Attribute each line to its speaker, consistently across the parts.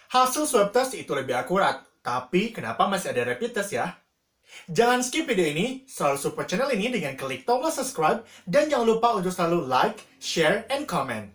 Speaker 1: Hasil swab test itu lebih akurat, tapi kenapa masih ada rapid test ya? Jangan skip video ini, selalu support channel ini dengan klik tombol subscribe, dan jangan lupa untuk selalu like, share, and comment.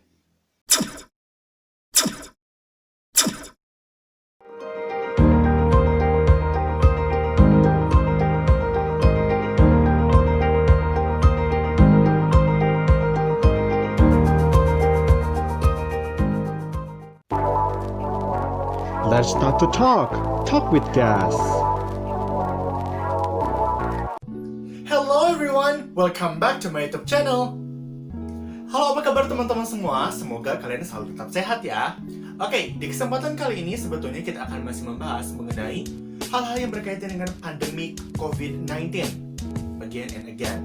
Speaker 2: Let's start to talk. Talk with Gas.
Speaker 1: Hello everyone, welcome back to my YouTube channel. Halo, apa kabar teman-teman semua? Semoga kalian selalu tetap sehat ya. Oke, di kesempatan kali ini sebetulnya kita akan masih membahas mengenai hal-hal yang berkaitan dengan pandemi COVID-19. Again and again.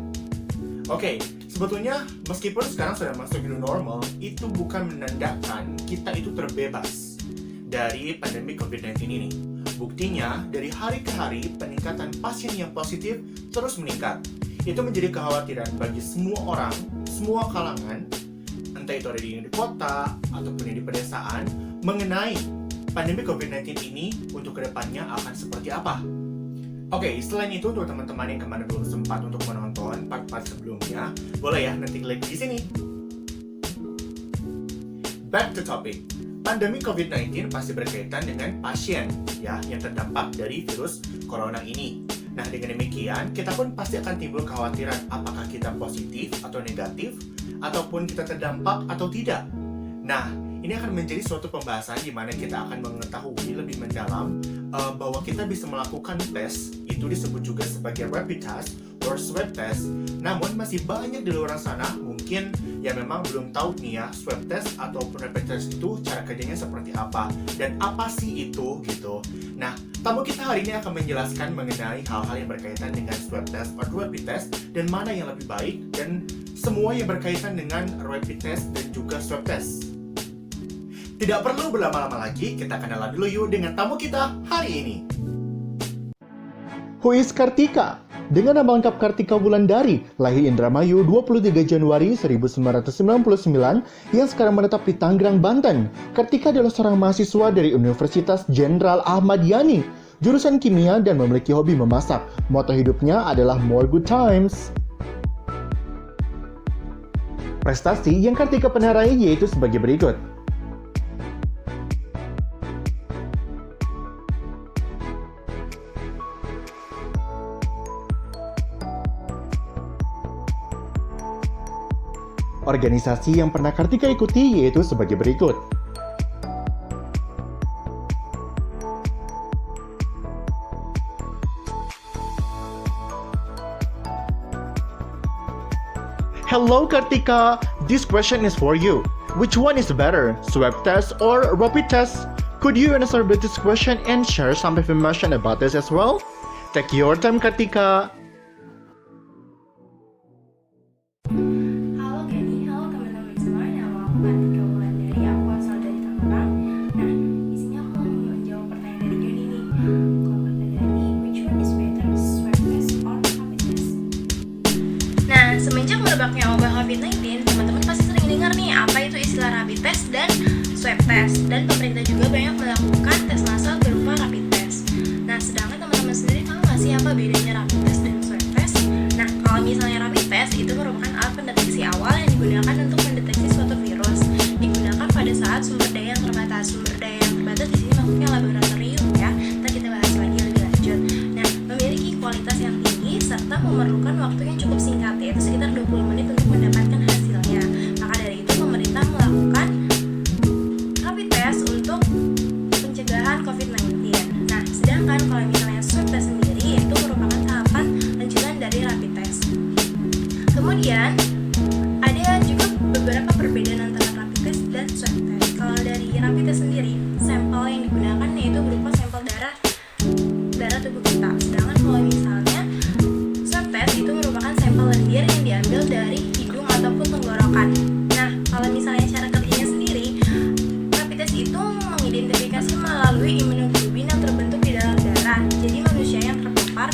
Speaker 1: Oke, sebetulnya meskipun sekarang sudah masuk new normal, itu bukan menandakan kita itu terbebas dari pandemi COVID-19 ini. Buktinya, dari hari ke hari, peningkatan pasien yang positif terus meningkat. Itu menjadi kekhawatiran bagi semua orang, semua kalangan, entah itu ada di kota ataupun di pedesaan, mengenai pandemi COVID-19 ini untuk kedepannya akan seperti apa. Oke, selain itu untuk teman-teman yang kemarin belum sempat untuk menonton part-part sebelumnya, boleh ya nanti klik di sini. Back to topic. Pandemi COVID-19 pasti berkaitan dengan pasien ya yang terdampak dari virus corona ini. Nah, dengan demikian, kita pun pasti akan timbul kekhawatiran apakah kita positif atau negatif, ataupun kita terdampak atau tidak. Nah, ini akan menjadi suatu pembahasan di mana kita akan mengetahui lebih mendalam bahwa kita bisa melakukan tes, itu disebut juga sebagai rapid test or swab test. Namun masih banyak di luar sana mungkin yang memang belum tahu nih ya, swab test ataupun rapid test itu cara kerjanya seperti apa dan apa sih itu gitu. Nah, tamu kita hari ini akan menjelaskan mengenai hal-hal yang berkaitan dengan swab test atau rapid test dan mana yang lebih baik dan semua yang berkaitan dengan rapid test dan juga swab test. Tidak perlu berlama-lama lagi, kita kenalan dulu yuk dengan tamu kita hari ini.
Speaker 2: Who is Kartika? Dengan nama lengkap Kartika Wulandari, lahir Indramayu 23 Januari 1999, yang sekarang menetap di Tangerang, Banten. Kartika adalah seorang mahasiswa dari Universitas Jenderal Ahmad Yani, jurusan kimia dan memiliki hobi memasak. Moto hidupnya adalah more good times. Prestasi yang Kartika pernah raih yaitu sebagai berikut. Organisasi yang pernah Kartika ikuti yaitu sebagai berikut. Hello Kartika, this question is for you. Which one is better, swab test or rapid test? Could you answer this question and share some information about this as well? Take your time Kartika.
Speaker 3: Halo Gani, halo teman-teman semua. Nama aku Kartika Wulandari, aku asal dari Tangerang. Nah, di sini aku mau menjawab pertanyaan dari Gani nih. Kalau kata Gani, which one is better, swab test or rapid test? Nah, semenjak merebaknya wabah COVID-19, teman-teman pasti sering dengar nih apa itu istilah rapid test dan swab test. Dan pemerintah juga banyak melakukan tes massal berupa rapid test. Nah, sedangkan teman-teman sendiri tahu nggak sih apa bedanya rapid test dan swab test? Nah, kalau misalnya rapid test itu merupakan alat pendeteksi awal yang digunakan untuk mendeteksi suatu virus. Digunakan pada saat sumber daya yang terbatas. Sumber daya yang terbatas di sini maksudnya laboratorium ya. Ntar kita bahas lagi lebih lanjut. Nah, memiliki kualitas yang tinggi serta memerlukan waktu yang cukup singkat, yaitu sekitar 20 menit untuk mendapatkan hasilnya. Maka dari itu pemerintah melakukan rapid test untuk pencegahan COVID-19. Nah, sedangkan kalau misalnya swab test sendiri itu merupakan tahapan lanjutan dari rapid test. Kemudian ada juga beberapa perbedaan antara rapid test dan swab test. Kalau dari rapid test sendiri, sampel yang digunakan yaitu berupa sampel darah tubuh kita. Sedangkan kalau misalnya swab test itu merupakan sampel lendir yang diambil dari hidung ataupun tenggorokan. Nah, kalau misalnya cara kerjanya sendiri, rapid test itu mengidentifikasi melalui imunoglobulin yang terbentuk di dalam darah. Jadi manusia yang terpapar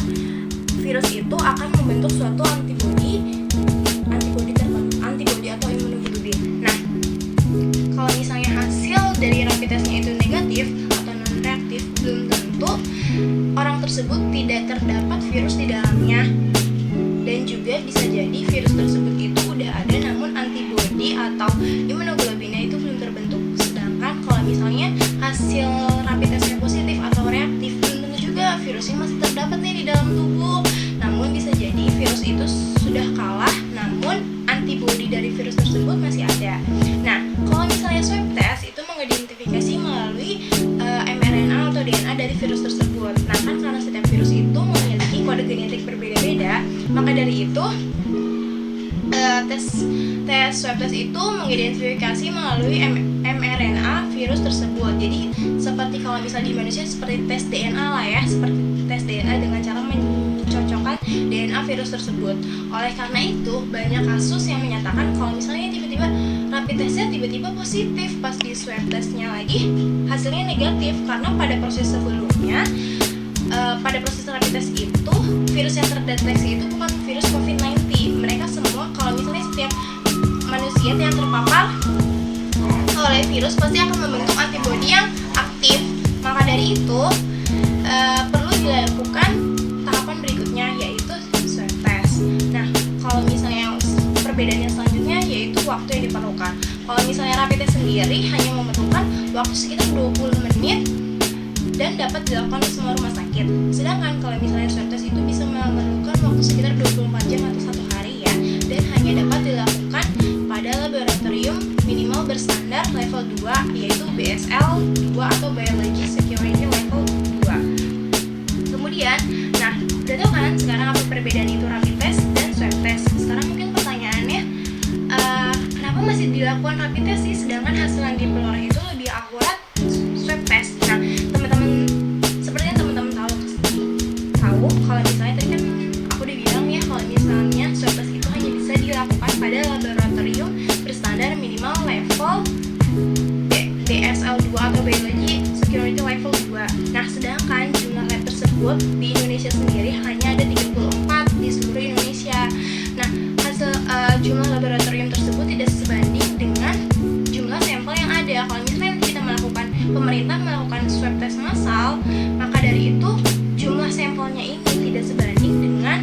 Speaker 3: virus itu akan membentuk suatu antibodi atau imunoglobulin. Nah, kalau misalnya hasil dari rapid testnya itu negatif atau positif, belum tentu orang tersebut tidak terdapat virus di dalamnya. Dan juga bisa jadi virus tersebut itu udah ada namun antibodi atau imunoglobulina itu belum terbentuk. Sedangkan kalau misalnya hasil rapid testnya positif atau reaktif, belum tentu juga virusnya masih terdapat nih di dalam tubuh. Namun bisa jadi virus itu sudah kalah namun antibodi dari virus tersebut masih ada. Nah, kalau misalnya swab test itu mengidentifikasi melalui mRNA atau DNA dari virus tersebut. Nah, kan karena setiap virus itu memiliki kode genetik berbeda-beda, maka dari itu tes swab test itu mengidentifikasi melalui mRNA virus tersebut. Jadi seperti kalau misalnya di manusia seperti tes DNA lah ya, seperti tes DNA dengan cara mencocokkan DNA virus tersebut. Oleh karena itu banyak kasus yang menyatakan kalau misalnya tiba-tiba rapid testnya tiba-tiba positif, pas di swab testnya lagi hasilnya negatif, karena pada proses sebelumnya pada proses rapid test itu virus yang terdeteksi itu bukan virus COVID-19. Mereka semua, kalau misalnya setiap manusia yang terpapar oleh virus pasti akan membentuk antibodi yang aktif. Maka dari itu perlu dilakukan tahapan berikutnya, yaitu swab test. Nah, kalau misalnya perbedaannya selanjutnya yaitu waktu yang diperlukan. Kalau misalnya rapid test sendiri hanya memerlukan waktu sekitar 20 menit dan dapat dilakukan di semua rumah sakit. Sedangkan kalau misalnya swab test itu bisa memerlukan waktu sekitar 24 jam atau 1 hari ya, dan hanya dapat dilakukan pada laboratorium minimal berstandar level 2 yaitu BSL 2 atau Biology Security Level 2. Kemudian, nah, udah tahu kan sekarang apa perbedaan itu rapid test dan swab test. Sekarang mungkin pertanyaannya, kenapa masih dilakukan rapid test sih sedangkan hasil yang diperoleh itu lebih akurat swab test? Nah, sepertinya teman-teman tahu kalau misalnya tadi kan aku udah bilang ya, kalau misalnya swab test itu hanya bisa dilakukan pada laboratorium berstandar minimal level BSL 2 atau Biology Security Level 2. Nah, sedangkan jumlah lab tersebut di Indonesia sendiri hanya ada 34 di seluruh Indonesia. Nah, hasil jumlah laboratorium tersebut tidak sebanding dengan jumlah sampel yang ada. Kalau misalnya pemerintah melakukan swab test massal, maka dari itu jumlah sampelnya ini tidak sebanding dengan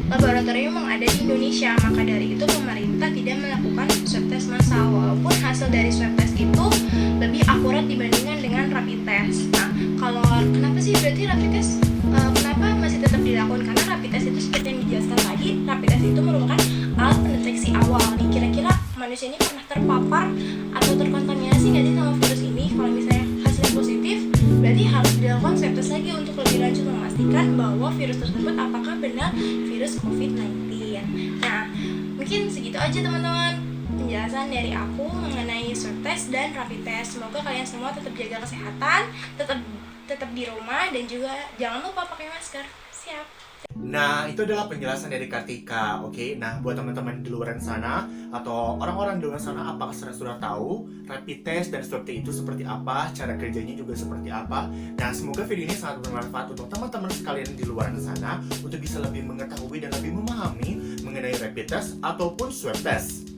Speaker 3: laboratorium yang ada di Indonesia. Maka dari itu pemerintah tidak melakukan swab test massal, walaupun hasil dari swab test itu lebih akurat dibandingkan dengan rapid test. Nah, kalau kenapa sih berarti rapid test kenapa masih tetap dilakukan? Karena rapid test itu seperti yang dijelaskan tadi, rapid test itu merupakan alat pendeteksi awal nih, kira-kira manusia ini pernah terpapar atau terkontaminasi nggak sih sama virus ini. Kalau misalnya hasilnya positif, berarti harus dilakukan swab test lagi untuk lebih lanjut memastikan bahwa virus tersebut apakah benar virus COVID-19. Nah, mungkin segitu aja teman-teman penjelasan dari aku mengenai swab test dan rapid test. Semoga kalian semua tetap jaga kesehatan, tetap di rumah, dan juga jangan lupa pakai masker. Siap.
Speaker 1: Nah, itu adalah penjelasan dari Kartika, oke? Nah, buat teman-teman di luar sana atau orang-orang di luar sana, apakah sudah tahu rapid test dan swab test itu seperti apa, cara kerjanya juga seperti apa? Nah, semoga video ini sangat bermanfaat untuk teman-teman sekalian di luar sana untuk bisa lebih mengetahui dan lebih memahami mengenai rapid test ataupun swab test.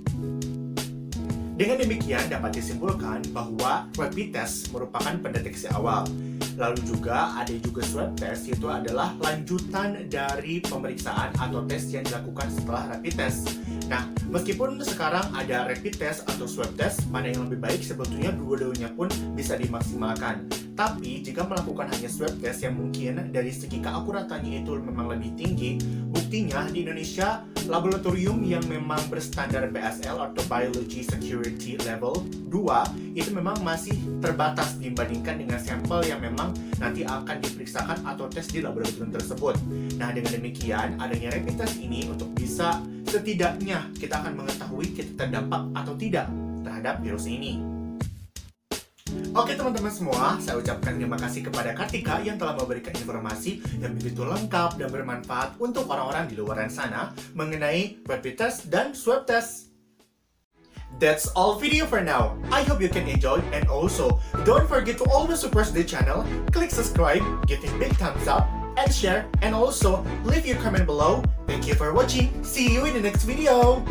Speaker 1: Dengan demikian dapat disimpulkan bahwa rapid test merupakan pendeteksi awal. Lalu juga ada juga swab test, yaitu adalah lanjutan dari pemeriksaan atau tes yang dilakukan setelah rapid test. Nah, meskipun sekarang ada rapid test atau swab test, mana yang lebih baik sebetulnya dua-duanya pun bisa dimaksimalkan. Tapi jika melakukan hanya swab test yang mungkin dari segi keakuratannya itu memang lebih tinggi, buktinya di Indonesia laboratorium yang memang berstandar BSL atau Biology Security Level 2 itu memang masih terbatas dibandingkan dengan sampel yang memang nanti akan diperiksakan atau tes di laboratorium tersebut. Nah, dengan demikian adanya rapid test ini untuk bisa setidaknya kita akan mengetahui kita terdampak atau tidak terhadap virus ini. Oke teman-teman semua, saya ucapkan terima kasih kepada Kartika yang telah memberikan informasi yang begitu lengkap dan bermanfaat untuk orang-orang di luar sana mengenai rapid test dan swab test. That's all video for now. I hope you can enjoy, and also don't forget to always support the channel, click subscribe, give it big thumbs up, and share, and also leave your comment below. Thank you for watching. See you in the next video.